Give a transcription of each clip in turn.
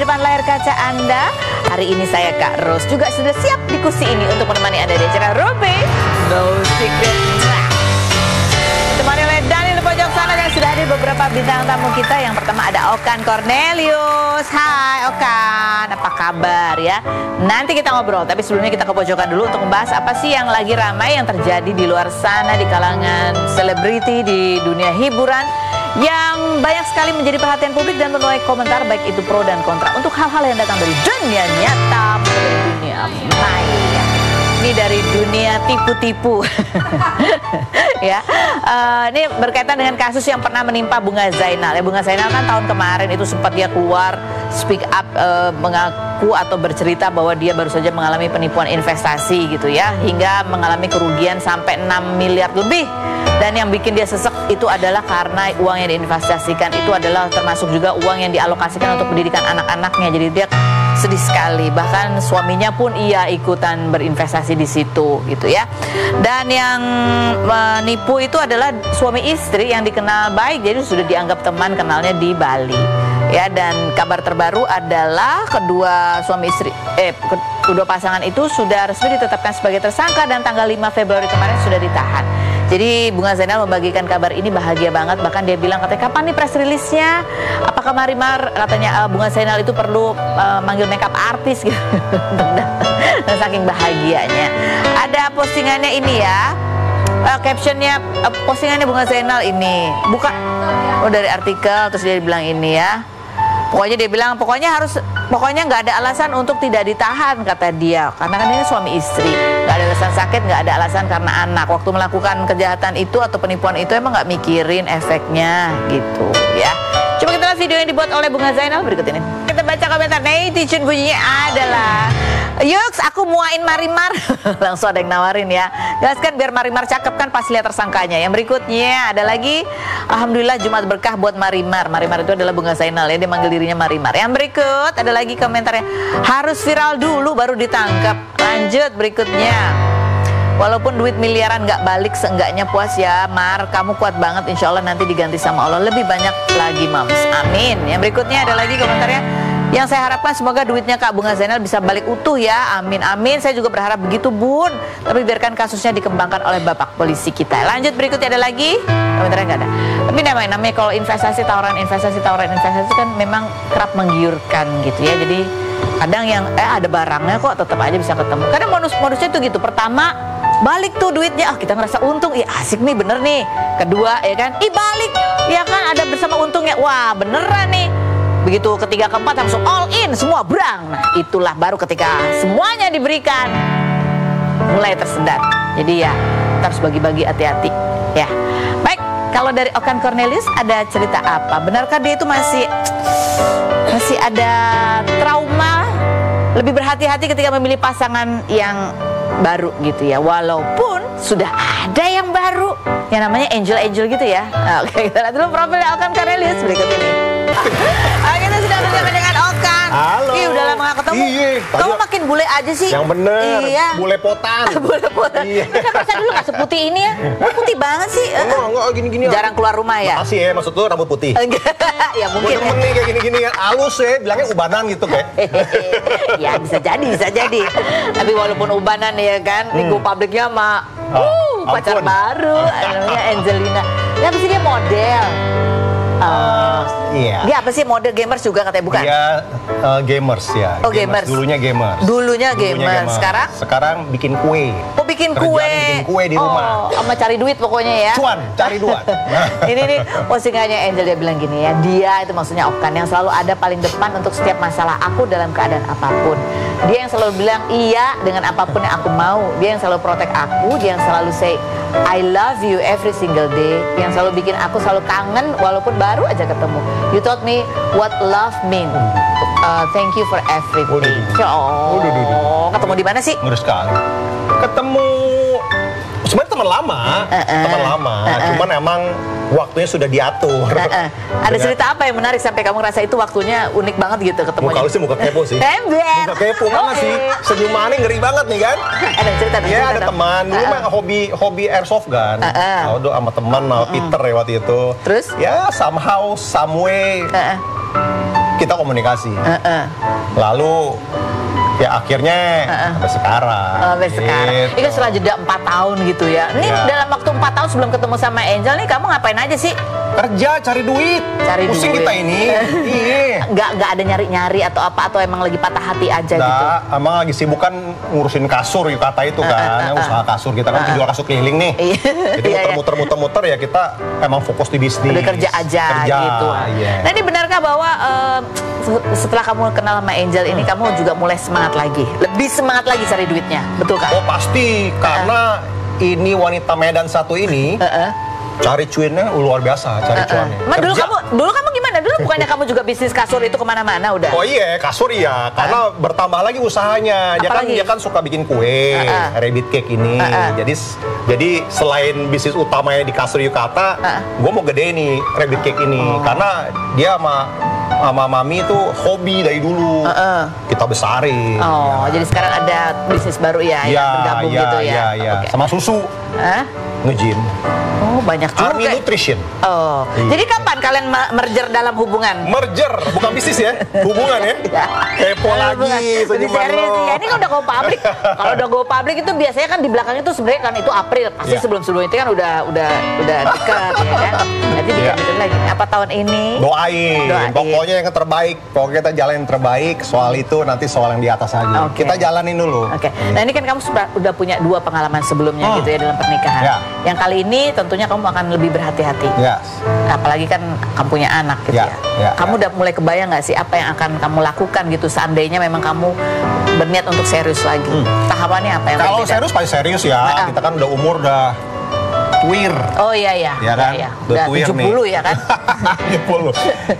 di depan layar kaca Anda. Hari ini saya Kak Ros juga sudah siap di kursi ini untuk menemani Anda di acara Ruby No Secret. Ditemani oleh Dani di pojok sana yang sudah hadir beberapa bintang tamu kita. Yang pertama ada Okan Cornelius. Hai Okan, apa kabar ya? Nanti kita ngobrol, tapi sebelumnya kita ke pojokan dulu untuk membahas apa sih yang lagi ramai yang terjadi di luar sana di kalangan selebriti di dunia hiburan yang banyak sekali menjadi perhatian publik dan menuai komentar baik itu pro dan kontra untuk hal-hal yang datang dari dunia nyata, dari dunia maya. Ini dari dunia tipu-tipu. Ya, ini berkaitan dengan kasus yang pernah menimpa Bunga Zainal. Ya, Bunga Zainal kan tahun kemarin itu sempat dia keluar speak up, mengaku atau bercerita bahwa dia baru saja mengalami penipuan investasi gitu ya, hingga mengalami kerugian sampai 6 miliar lebih. Dan yang bikin dia sesek itu adalah karena uang yang diinvestasikan itu adalah termasuk juga uang yang dialokasikan untuk pendidikan anak-anaknya. Jadi dia sedih sekali. Bahkan suaminya pun ia ikutan berinvestasi di situ gitu ya. Dan yang menipu itu adalah suami istri yang dikenal baik, jadi sudah dianggap teman, kenalnya di Bali. Ya, dan kabar terbaru adalah kedua pasangan itu sudah resmi ditetapkan sebagai tersangka dan tanggal 5 Februari kemarin sudah ditahan. Jadi Bunga Zainal membagikan kabar ini bahagia banget, bahkan dia bilang katanya kapan nih press release-nya? Apakah Marimar katanya Bunga Zainal itu perlu manggil makeup artis gitu. Dan saking bahagianya. Ada postingannya ini ya. Captionnya postingannya Bunga Zainal ini. Bukan dari artikel, terus dia bilang ini ya. Pokoknya dia bilang pokoknya nggak ada alasan untuk tidak ditahan kata dia, karena kan ini suami istri, nggak ada alasan sakit, nggak ada alasan karena anak. Waktu melakukan kejahatan itu atau penipuan itu emang nggak mikirin efeknya gitu ya. Coba kita lihat video yang dibuat oleh Bunga Zainal berikut ini. Kita baca komentar netizen, bunyinya adalah Yuks, aku muain Marimar. Langsung ada yang nawarin ya. Jelaskan biar Marimar cakep kan pas lihat tersangkanya. Yang berikutnya ada lagi, alhamdulillah Jumat berkah buat Marimar. Marimar itu adalah Bunga Zainal ya, dia manggil dirinya Marimar. Yang berikut ada lagi komentarnya, harus viral dulu baru ditangkap. Lanjut berikutnya, walaupun duit miliaran nggak balik, seenggaknya puas ya Mar, kamu kuat banget, insya Allah nanti diganti sama Allah lebih banyak lagi Mams, amin. Yang berikutnya ada lagi komentarnya, yang saya harapkan semoga duitnya Kak Bunga Zainal bisa balik utuh ya, amin amin. Saya juga berharap begitu Bun, tapi biarkan kasusnya dikembangkan oleh Bapak Polisi kita. Lanjut berikutnya ada lagi, komentarnya nggak ada. Tapi namanya kalau investasi tawaran investasi kan memang kerap menggiurkan gitu ya. Jadi kadang yang ada barangnya kok tetap aja bisa ketemu. Kadang modusnya tuh gitu, pertama balik tuh duitnya, kita ngerasa untung, asik nih bener nih. Kedua ya kan, balik, ya kan ada bersama untungnya, wah beneran nih. Begitu ketiga keempat langsung all in semua brang. Nah itulah baru ketika semuanya diberikan mulai tersendat. Jadi ya kita harus bagi-bagi, hati-hati ya. Baik, kalau dari Okan Cornelius ada cerita apa? Benarkah dia itu masih ada trauma, lebih berhati-hati ketika memilih pasangan yang baru gitu ya, walaupun sudah ada yang baru yang namanya angel gitu ya. Oke, kita lihat dulu profilnya Okan Cornelius berikut ini. Kita sudah bersama dengan Okan. Halo. Udah lama gak ketemu. Kamu makin bule aja sih. Yang bener. Iya. Bule potan. Bule potan. Iya. Masa dulu gak seputih ini ya? Putih banget sih. Enggak gini-gini. Jarang keluar rumah ya? Makasih ya, maksud lu rambut putih. Ya mungkin. Gue demen nih kayak gini-gini ya. Halus ya, bilangnya ubanan gitu kayak. Ya bisa jadi. Tapi walaupun ubanan ya kan, minggu publiknya sama pacar baru, namanya Angelina. Ya apa sih dia model? Iya. Dia apa sih model, gamers juga katanya, bukan? Dia gamers ya. Oh gamers. Dulunya gamers. Dulunya gamers. Sekarang bikin kue. Oh bikin kue. Bikin kue di rumah. Sama cari duit pokoknya ya. Cuan, cari duit. Ini nih postingannya Angel, dia bilang gini ya, dia itu maksudnya Okan yang selalu ada paling depan untuk setiap masalah aku dalam keadaan apapun. Dia yang selalu bilang iya dengan apapun yang aku mau. Dia yang selalu protect aku. Dia yang selalu say I love you every single day. Yang selalu bikin aku selalu kangen walaupun baru aja ketemu. You taught me what love mean. Thank you for everything. Ketemu di mana sih? Ngurus sekali. Ketemu sebenarnya teman lama. Cuman emang waktunya sudah diatur. Ada cerita apa yang menarik sampai kamu ngerasa itu waktunya unik banget gitu ketemunya? Muka lu sih muka kepo sih. Ember. Muka kepo mana sih? Senyumannya ngeri banget nih kan? Ada cerita. Iya ada teman. Dulu mah hobi airsoft kan. Udah sama teman, sama Peter ya waktu itu. Terus? Ya somehow, some way. kita komunikasi. Lalu ya akhirnya sampai sekarang. Sampai sekarang. Gitu. Ini kan setelah jeda 4 tahun gitu ya. Ini dalam waktu 4 tahun sebelum ketemu sama Angel nih kamu ngapain aja sih? Kerja, cari duit. Pusing duit. kita ini. Iya. Nggak ada nyari-nyari atau apa, atau emang lagi patah hati aja gitu? Emang lagi sibuk kan ngurusin kasur Yukata itu kan, usaha kasur kita kan jual kasur keliling nih. Jadi muter-muter ya kita emang fokus di bisnis. Udah kerja aja gitu. Yeah. Nah ini benarkah bahwa setelah kamu kenal sama Angel ini kamu juga mulai semangat lagi, lebih semangat lagi cari duitnya, betul kan? Oh pasti, karena ini wanita Medan satu ini. Cari cuannya luar biasa, cari cuannya. Dulu kamu gimana? Dulu bukannya kamu juga bisnis kasur itu kemana-mana udah? Oh iya, kasur iya. Karena bertambah lagi usahanya. Dia kan suka bikin kue, rabbit cake ini. Jadi selain bisnis utamanya di kasur Yukata, gue mau gede nih rabbit cake ini. Karena dia sama mami itu hobi dari dulu. Kita besarin. Jadi sekarang ada bisnis baru ya yang bergabung gitu ya? Iya. Sama susu. Nge-gym. Oh banyak juga. Army Nutrition. Jadi kapan kalian merger dalam hubungan? Merger, bukan bisnis ya, hubungan ya. Kepo lagi, lebih serius ya. Ini kan udah go public. Kalau udah go public itu biasanya kan di belakang itu sebenarnya kan itu April. Pasti sebelum itu kan udah dekat ya kan. Nanti dikit lagi. Apa tahun ini? Doain. Pokoknya yang terbaik. Pokoknya kita jalan yang terbaik. Soal itu nanti soal yang di atas aja. Kita jalanin dulu. Nah ini kan kamu udah punya 2 pengalaman sebelumnya gitu ya dalam pernikahan. Yang kali ini tentunya kamu akan lebih berhati-hati. Apalagi kan kamu punya anak gitu ya. Kamu udah mulai kebayang nggak sih apa yang akan kamu lakukan gitu seandainya memang kamu berniat untuk serius lagi? Tahapannya apa yang kalau serius pasti serius ya. Kita kan udah umur udah tuir. Oh iya. Ya kan? Udah 70 ya kan? 70.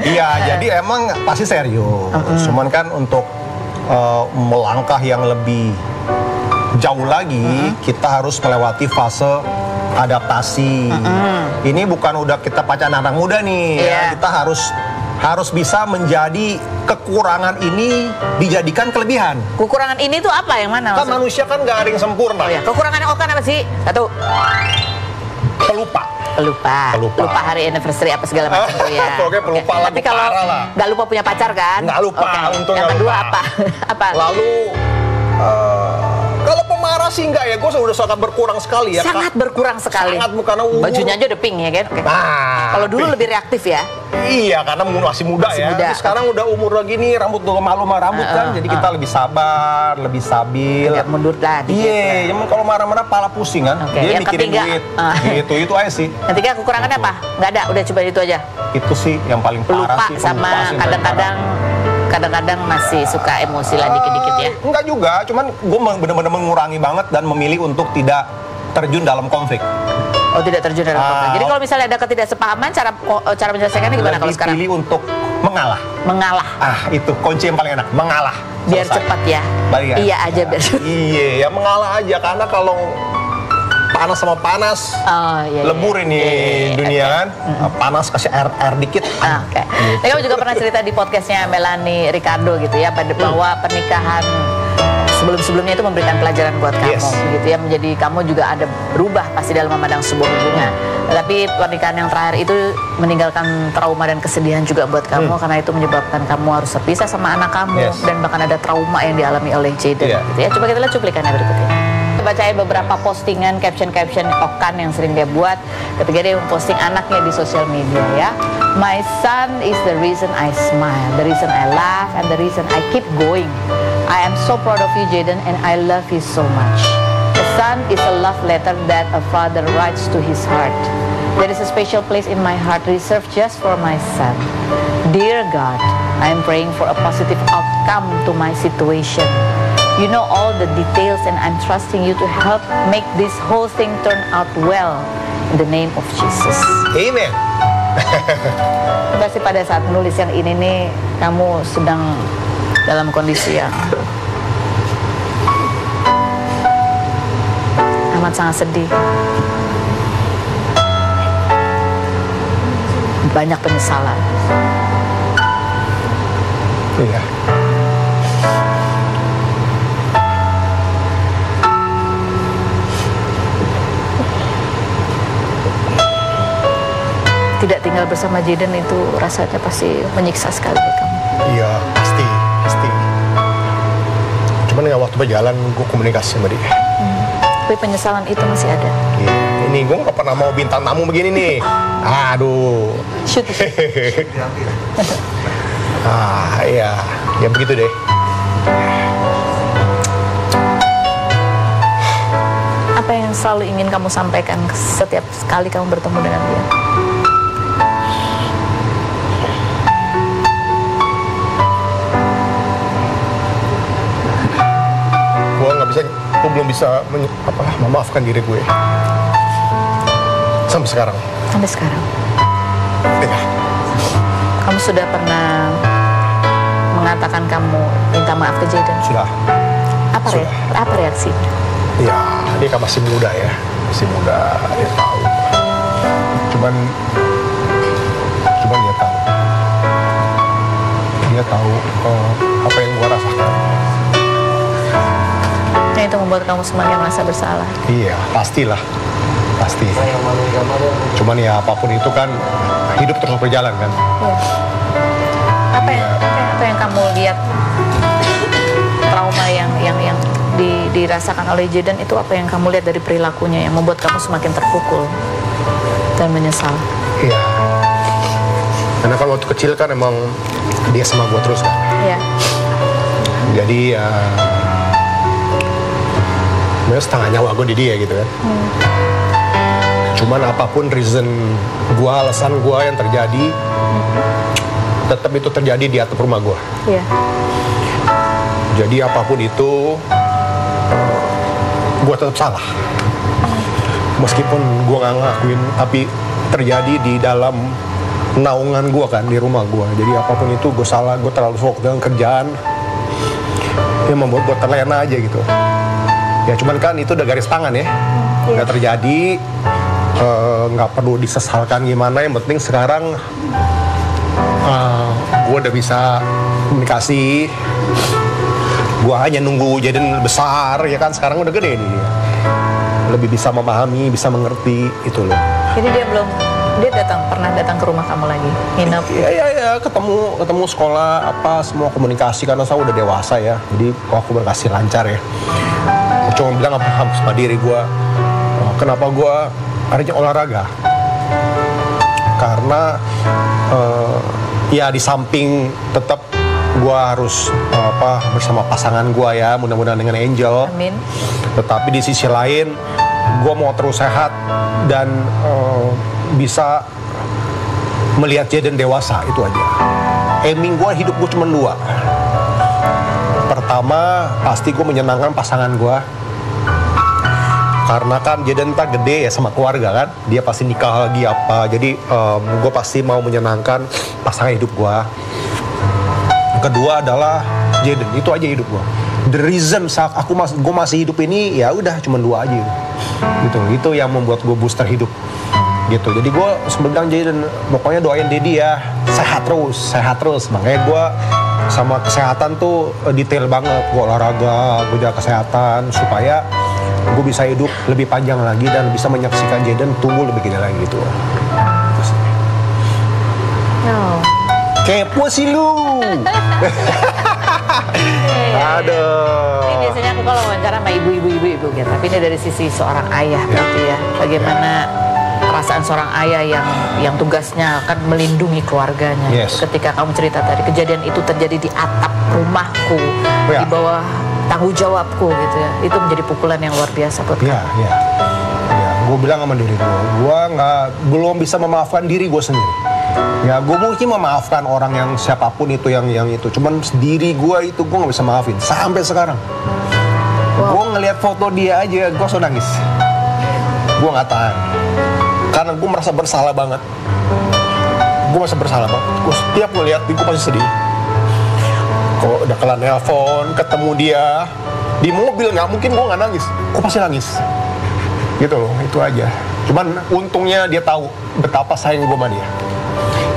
Iya, jadi emang pasti serius. Cuman kan untuk melangkah yang lebih jauh lagi, kita harus melewati fase adaptasi. Ini bukan udah kita pacaran anak muda nih. Kita harus bisa menjadi kekurangan ini dijadikan kelebihan. Kekurangan ini tuh apa yang mana? Kan manusia kan nggak ada yang sempurna. Kekurangan Okan apa sih? 1. Lupa hari anniversary apa segala macam tuh ya. Pokoknya pelupa lah. Tapi kalau nggak lupa punya pacar kan? Nggak lupa. Yang kedua apa? Lalu kalau pemarah sih enggak ya, gue sudah sangat berkurang sekali ya. Sangat berkurang sekali. Sangat, karena bajunya aja udah pink ya kan? Nah, kalau dulu lebih reaktif ya? Iya, karena masih muda ya. Sekarang udah umur lagi nih, rambut udah malu sama rambut kan, jadi kita lebih sabar, lebih stabil. Agak mundur lah. Iya, kalau marah-marah pala pusing kan. Dia yang mikirin ketiga, duit. Itu aja sih. Ketiga kekurangannya apa? Nggak ada, udah coba itu aja. Itu sih yang paling parah sih. Sama kadang-kadang masih suka emosi lah dikit-dikit ya. Enggak juga, cuman gue benar-benar mengurangi banget dan memilih untuk tidak terjun dalam konflik. Oh, tidak terjun dalam konflik. Jadi kalau misalnya ada ketidaksepahaman, cara menyelesaikannya gimana kalau sekarang? Pilih untuk mengalah. Itu kunci yang paling enak, mengalah. Biar cepat ya. Iya aja biar cepat. Iya, ya mengalah aja, karena kalau panas sama panas, lebur ini dunia kan. Panas kasih air dikit. Kamu juga pernah cerita di podcastnya Melanie Ricardo gitu ya, bahwa pernikahan sebelum-sebelumnya itu memberikan pelajaran buat kamu gitu ya, menjadi kamu juga ada berubah pasti dalam memandang sebuah hubungan. Tapi pernikahan yang terakhir itu meninggalkan trauma dan kesedihan juga buat kamu, karena itu menyebabkan kamu harus berpisah sama anak kamu, dan bahkan ada trauma yang dialami oleh Jaden gitu ya. Coba kita lihat cuplikannya berikut ini. Bacain beberapa postingan, caption Okan yang sering dia buat ketika dia memposting anaknya di sosial media ya. My son is the reason I smile, the reason I laugh, and the reason I keep going. I am so proud of you, Jaden, and I love you so much. The son is a love letter that a father writes to his heart. There is a special place in my heart reserved just for my son. Dear God, I am praying for a positive outcome to my situation. You know all the details, and I'm trusting you to help make this whole thing turn out well. In the name of Jesus. Amen. Pasti pada saat menulis yang ini nih, kamu sedang dalam kondisi yang amat sangat sedih. Banyak penyesalan. Iya. Tidak tinggal bersama Jaden itu rasanya pasti menyiksa sekali kamu. Iya, pasti. Cuman ya waktu berjalan gue komunikasi sama dia. Tapi penyesalan itu masih ada. Iya. Ini gue nggak pernah mau bintang tamu begini nih. Aduh. Shoot. Iya, ya begitu deh. Apa yang selalu ingin kamu sampaikan setiap kali kamu bertemu dengan dia? Gue belum bisa memaafkan diri gue sampai sekarang. Sampai sekarang. Iya. Kamu sudah pernah mengatakan kamu minta maaf ke Jayden? Sudah. Apa reaksinya? Ya, dia kan masih muda ya, dia tahu. Cuman dia tahu apa yang gua rasakan. Nah, itu membuat kamu semakin merasa bersalah. Iya, pastilah, pasti. Cuman ya apapun itu kan hidup terus berjalan kan. Iya. Apa yang kamu lihat, trauma yang dirasakan oleh Jayden itu, apa yang kamu lihat dari perilakunya yang membuat kamu semakin terpukul dan menyesal? Iya. Karena kan waktu kecil kan emang dia sama gue terus kan. Iya. Jadi setengah nyawa gue di dia gitu kan. Cuman apapun reason gue, alasan gue yang terjadi, tetap itu terjadi di atap rumah gue. Iya. Jadi apapun itu, gue tetap salah. Meskipun gue nggak ngakuin, tapi terjadi di dalam naungan gue kan, di rumah gue. Jadi apapun itu gue salah, gue terlalu fokus dengan kerjaan, yang membuat gue terlena aja gitu. Ya cuman kan itu udah garis tangan ya, nggak terjadi, nggak perlu disesalkan gimana. Yang penting sekarang gue udah bisa komunikasi. Gue hanya nunggu Jayden besar ya kan, sekarang udah gede nih, lebih bisa memahami, bisa mengerti itu loh. Jadi dia pernah datang ke rumah kamu lagi, nginep? Iya, ketemu sekolah apa, semua komunikasi karena saya udah dewasa ya, jadi komunikasi lancar ya. Gue cuma bilang apa sama diri gue, kenapa gue akhirnya olahraga? Karena ya di samping tetap gue harus bersama pasangan gue ya, mudah-mudahan dengan Angel. Amin. Tetapi di sisi lain gue mau terus sehat dan bisa melihat Jayden dewasa, itu aja. Aiming gue hidup gue cuma 2. Pertama pasti gue menyenangkan pasangan gue, karena kan Jayden tak gede ya sama keluarga kan, dia pasti nikah lagi apa, jadi gue pasti mau menyenangkan pasangan hidup gue. Kedua adalah Jayden, itu aja hidup gue. The reason saat gue masih hidup ini ya udah cuma 2 aja gitu. Itu yang membuat gue booster hidup gitu. Jadi gue bilang Jayden, pokoknya doain Dedi ya sehat terus. Makanya gue sama kesehatan tuh detail banget. Gue olahraga, gue jaga kesehatan supaya gue bisa hidup lebih panjang lagi dan bisa menyaksikan Jayden tumbuh lebih gede lagi gitu. No. Kepo sih lu. Aduh. Ini biasanya aku kalau wawancara sama ibu gitu, tapi ini dari sisi seorang ayah gitu ya. Bagaimana perasaan seorang ayah yang tugasnya kan melindungi keluarganya. Yes. Ketika kamu cerita tadi kejadian itu terjadi di atap rumahku, Ya. di bawah tanggung jawabku gitu ya. Itu menjadi pukulan yang luar biasa buat kamu. Iya. Gue bilang sama diri gue belum bisa memaafkan diri gue sendiri. Ya, gue mungkin memaafkan orang yang siapapun itu yang itu. Cuman diri gue itu gue nggak bisa maafin sampai sekarang. Wow. Gue ngelihat foto dia aja, gue langsung nangis. Gue nggak tahan. Karena gue merasa bersalah banget. Gue setiap ngelihat dia, gue pasti sedih. Kok udah kelar nelpon, ketemu dia di mobil, nggak mungkin gue nggak nangis. Gue pasti nangis. Gitu loh, itu aja. Cuman untungnya dia tahu betapa sayang gue sama dia.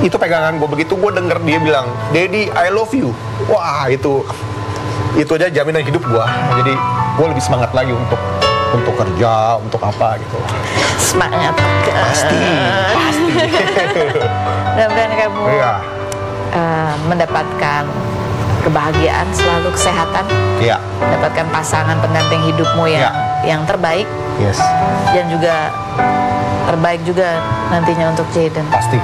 Itu pegangan gue, begitu gue denger dia bilang, "Daddy, I love you." Wah, itu aja jaminan hidup gue. Jadi gue lebih semangat lagi untuk kerja, untuk apa gitu. Semangat. Pasti. Mudah-mudahan kamu Iya. mendapatkan kebahagiaan, selalu kesehatan, Iya. mendapatkan pasangan pendamping hidupmu yang terbaik, Yes. dan juga terbaik juga nantinya untuk Jayden. Pasti.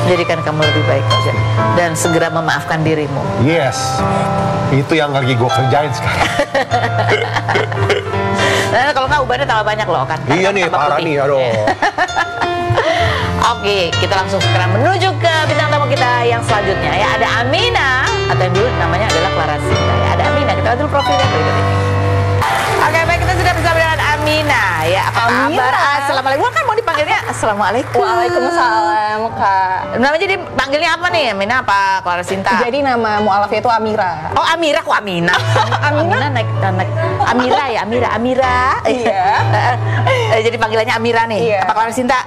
Jadikan kamu lebih baik juga, dan segera memaafkan dirimu. Yes. Itu yang lagi gue kerjain sekarang. Nah, kalau nggak ubannya tambah banyak loh kan? Iya nih, Tambah parah putih. nih, aduh. Oke, kita langsung sekarang menuju ke bintang tamu kita yang selanjutnya ya. Ada Amina, atau yang dulu namanya adalah Clara Sinta ya. Ada Amina, kita lihat dulu profilnya berikut ini. Oke, baik, kita sudah bersama dengan Amina ya. Apa kabar? Assalamualaikum. Kan mau dipanggilnya Assalamualaikum. Waalaikumsalam, Kak. Namanya jadi panggilnya apa nih? Amina apa Clara Sinta? Jadi nama mu'alafnya itu Amira. Oh, Amira, kok Amina? Amina naik Amira ya, Amira. Iya. Jadi panggilannya Amira nih. Iya. Apa Clara Sinta?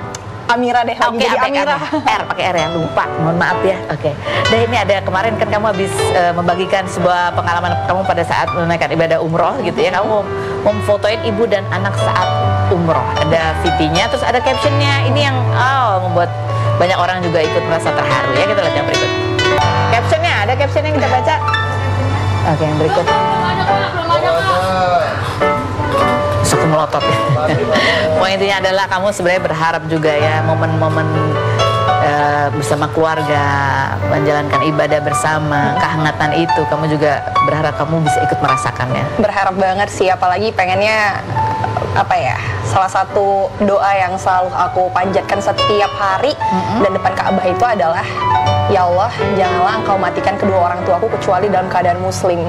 Amira deh, lagi Oke, jadi Amira. R pakai R ya, lupa. Mohon maaf ya. Oke. Dan ini ada kemarin kan kamu habis membagikan sebuah pengalaman kamu pada saat menunaikan ibadah umroh gitu ya. Kamu memfotoin ibu dan anak saat umroh. Ada VT-nya, terus ada captionnya. Ini yang membuat banyak orang juga ikut merasa terharu ya. Kita lihat yang berikut. Captionnya, ada caption yang kita baca. Oke, yang berikut. Suka melotot ya. Poin intinya adalah kamu sebenarnya berharap juga ya momen-momen bersama keluarga, menjalankan ibadah bersama, kehangatan itu kamu juga berharap kamu bisa ikut merasakannya. Berharap banget sih, apalagi pengennya salah satu doa yang selalu aku panjatkan setiap hari dan depan Ka'bah itu adalah, ya Allah, janganlah Engkau matikan kedua orang tuaku kecuali dalam keadaan muslim.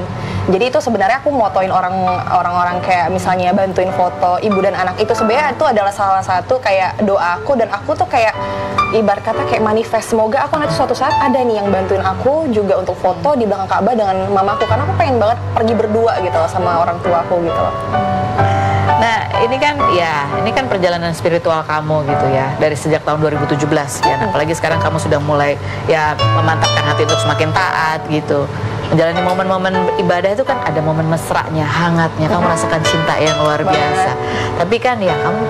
Jadi itu sebenarnya aku motoin orang-orang kayak misalnya bantuin foto ibu dan anak itu, sebenarnya itu adalah salah satu kayak doa aku, dan aku tuh kayak ibarat kata kayak manifest, semoga aku nanti suatu saat ada nih yang bantuin aku juga untuk foto di belakang Ka'bah dengan mamaku, karena aku pengen banget pergi berdua gitu loh sama orang tuaku gitu loh. Nah, ini kan perjalanan spiritual kamu gitu ya, dari sejak tahun 2017 ya. Nah, apalagi sekarang kamu sudah mulai ya memantapkan hati untuk semakin taat gitu. Menjalani momen-momen ibadah itu kan ada momen mesranya, hangatnya, kamu merasakan cinta yang luar biasa. Tapi kan ya kamu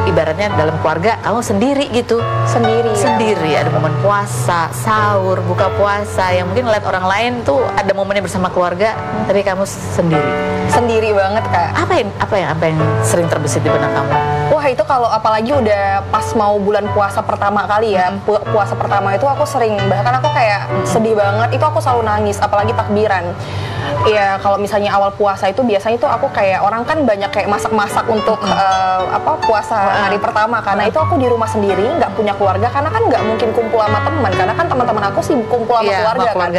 ibaratnya dalam keluarga kamu sendiri gitu. Sendiri, ada momen puasa, sahur, buka puasa, yang mungkin ngeliat orang lain tuh ada momennya bersama keluarga, tapi kamu sendiri banget, Kak. Apa yang sering terbesit di benak kamu? Wah, itu kalau apalagi udah pas mau bulan puasa pertama kali ya, puasa pertama itu aku sering, bahkan aku kayak sedih banget, itu aku selalu nangis, apalagi takbiran. Ya kalau misalnya awal puasa itu biasanya itu aku kayak, orang kan banyak kayak masak-masak untuk puasa hari pertama, karena itu aku di rumah sendiri, nggak punya keluarga, karena kan nggak mungkin kumpul sama teman, karena kan teman-teman aku sih kumpul sama keluarga kan.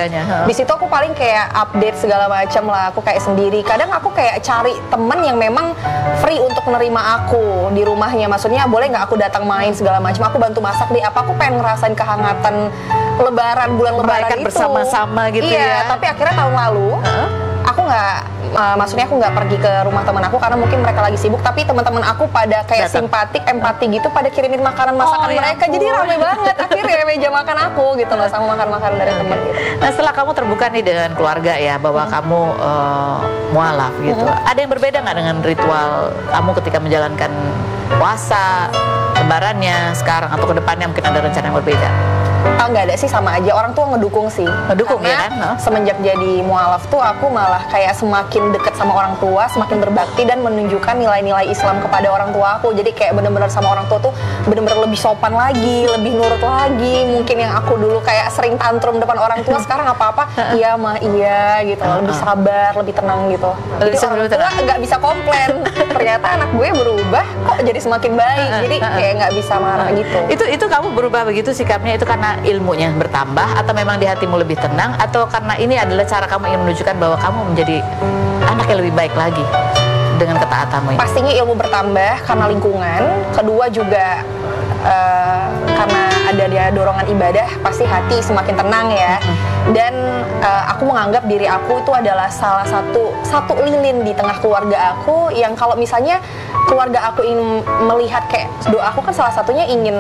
Di situ aku paling kayak update segala macam lah, aku kayak sendiri. Kadang aku kayak cari temen yang memang free untuk menerima aku di rumahnya, maksudnya boleh nggak aku datang main segala macam, aku bantu masak deh, aku pengen ngerasain kehangatan Lebaran, bulan Lebaran itu bersama-sama gitu ya. Tapi akhirnya tahun lalu aku nggak, maksudnya aku nggak pergi ke rumah teman aku karena mungkin mereka lagi sibuk, tapi teman-teman aku pada kayak simpatik, empati gitu, pada kirimin masakan mereka, jadi ramai banget akhirnya meja makan aku gitu loh, sama makan dari teman gitu. Nah, setelah kamu terbuka nih dengan keluarga ya bahwa kamu mualaf gitu, ada yang berbeda nggak dengan ritual kamu ketika menjalankan puasa, lebarannya sekarang atau kedepannya mungkin ada rencana yang berbeda? Nggak ada sih, sama aja. Orang tua ngedukung sih. Ngedukung ya kan? Semenjak jadi mualaf tuh aku malah kayak semakin deket sama orang tua, semakin berbakti dan menunjukkan nilai-nilai Islam kepada orang tua aku. Jadi kayak bener-bener sama orang tua tuh bener-bener lebih sopan lagi, lebih nurut lagi. Mungkin yang aku dulu kayak sering tantrum depan orang tua, sekarang apa-apa iya mah iya gitu, lebih sabar, lebih tenang gitu. Jadi orang tua nggak bisa komplain. Ternyata anak gue berubah kok jadi semakin baik. Jadi kayak nggak bisa marah gitu. Itu kamu berubah begitu sikapnya, itu karena ilmunya bertambah, atau memang di hatimu lebih tenang, atau karena ini adalah cara kamu ingin menunjukkan bahwa kamu menjadi anak yang lebih baik lagi dengan ketaatanmu ini? Pastinya ilmu bertambah karena lingkungan, kedua juga karena ada dia dorongan ibadah, pasti hati semakin tenang ya. Dan aku menganggap diri aku itu adalah salah satu lilin di tengah keluarga aku, yang kalau misalnya keluarga aku ingin melihat kayak doa aku kan salah satunya ingin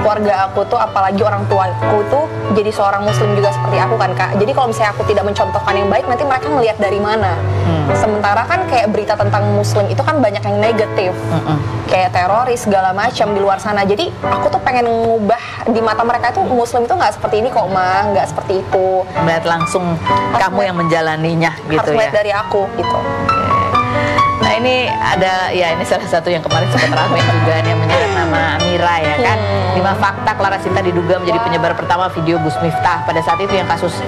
keluarga aku tuh apalagi orang tuaku tuh jadi seorang muslim juga seperti aku kan Kak. Jadi kalau misalnya aku tidak mencontohkan yang baik nanti mereka ngelihat dari mana. Sementara kan kayak berita tentang muslim itu kan banyak yang negatif. Kayak teroris segala macam di luar sana. Jadi aku tuh pengen ngubah di mata mereka itu muslim itu nggak seperti ini kok Ma, nggak seperti itu. Melihat langsung kamu yang menjalaninya gitu harus ya. lihat dari aku gitu. Nah ini ada, ya ini salah satu yang kemarin sempat ramai juga nih, yang menyeret nama Amira ya kan. 5 fakta Clara Sinta diduga menjadi penyebar pertama video Gus Miftah pada saat itu yang kasus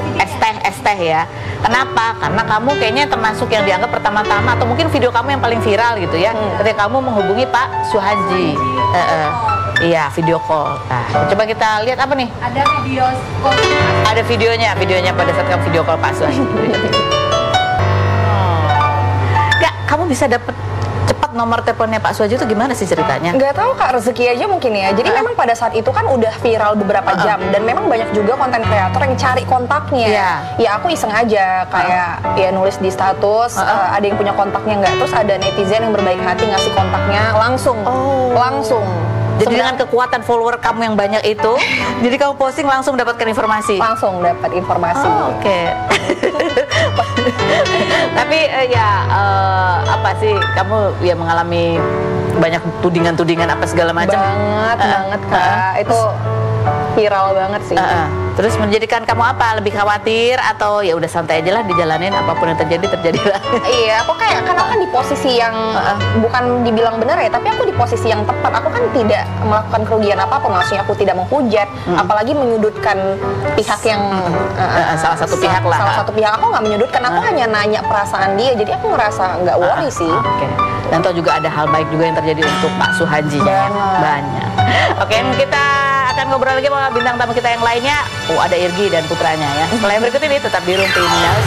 Esteh ya. Kenapa? Karena kamu kayaknya termasuk yang dianggap pertama-tama atau mungkin video kamu yang paling viral gitu ya. Ketika kamu menghubungi Pak Suhaji. Iya, video call. Nah, coba kita lihat apa nih? Ada video call. Ada videonya pada saat kamu video call Pak Suhaji. Kamu bisa dapat cepat nomor teleponnya Pak Suhaji itu gimana sih ceritanya? Nggak tahu Kak, rezeki aja mungkin ya. Jadi memang pada saat itu kan udah viral beberapa jam dan memang banyak juga konten kreator yang cari kontaknya. Ya aku iseng aja kayak ya nulis di status ada yang punya kontaknya nggak, terus ada netizen yang berbaik hati ngasih kontaknya langsung. Jadi dengan kekuatan follower kamu yang banyak itu, jadi kamu posting langsung mendapatkan informasi. Langsung dapat informasi. Oke. Tapi apa sih kamu ya mengalami banyak tudingan-tudingan apa segala macam? Banget Kak. Itu viral banget sih. Terus menjadikan kamu apa? Lebih khawatir atau ya udah santai aja lah dijalanin, apapun yang terjadilah. Iya, aku kayak karena kan di posisi yang bukan dibilang benar ya, tapi aku di posisi yang tepat. Aku kan tidak melakukan kerugian apapun, maksudnya aku tidak menghujat, apalagi menyudutkan pihak yang salah satu pihak lah. Salah satu pihak aku nggak menyudutkan, aku hanya nanya perasaan dia, jadi aku ngerasa nggak worry sih. Oke. Dan toh juga ada hal baik juga yang terjadi untuk Pak Suhaji. Banyak. Oke, kita akan ngobrol lagi sama bintang tamu kita yang lainnya. Ada Irgi dan putranya ya. Setelah yang berikut ini tetap di Rumpi News.